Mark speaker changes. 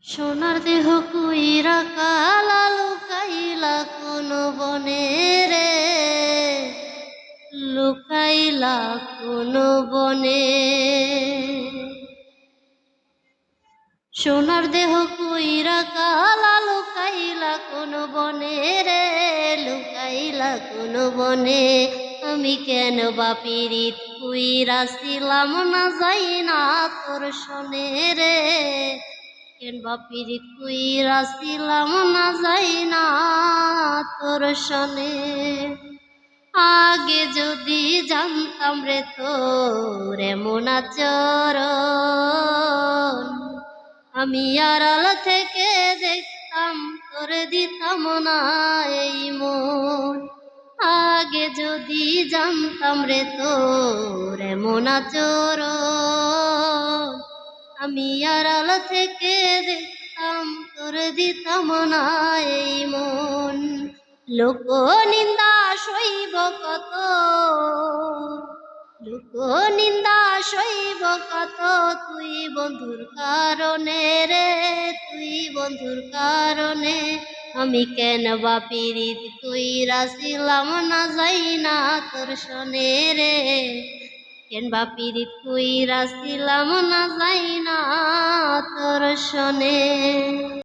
Speaker 1: সোনার দেহ কুইরা কালা লুকাইলা কোন বনে রে, লুকাইলা কোন বনে। সোনার দেহ কুইরা কালা লুকাইলা কোন বনে রে, লুকাইলা কোন বনে। আমি কেন বা পীড়িত কুইরা ছিলাম না যাই না তোর শোনে রে, কেন বা পীড়িত কুইরা ছিলাম না যাই না তোর শোনে। আগে যদি জানতাম রে তোর এমন আচরণ, আমি আড়াল থেকে দেখতাম তোর দিতাম না এই মন। আগে যদি জানতাম রে তোর এমন আচরণ, আমি আড়াল থেকে দেখতাম তোর দিতাম না এই মন। লোক নিন্দা সইব কত, লোক নিন্দা সইব কত, তুই বন্ধুর কারণে রে, তুই বন্ধুর কারণে। আমি কেন বা পীড়িত কইরা ছিলাম না যাই না তোর শোনে রে, কেন বা পীড়িত কইরা ছিলাম না যাই না তোর শোনে।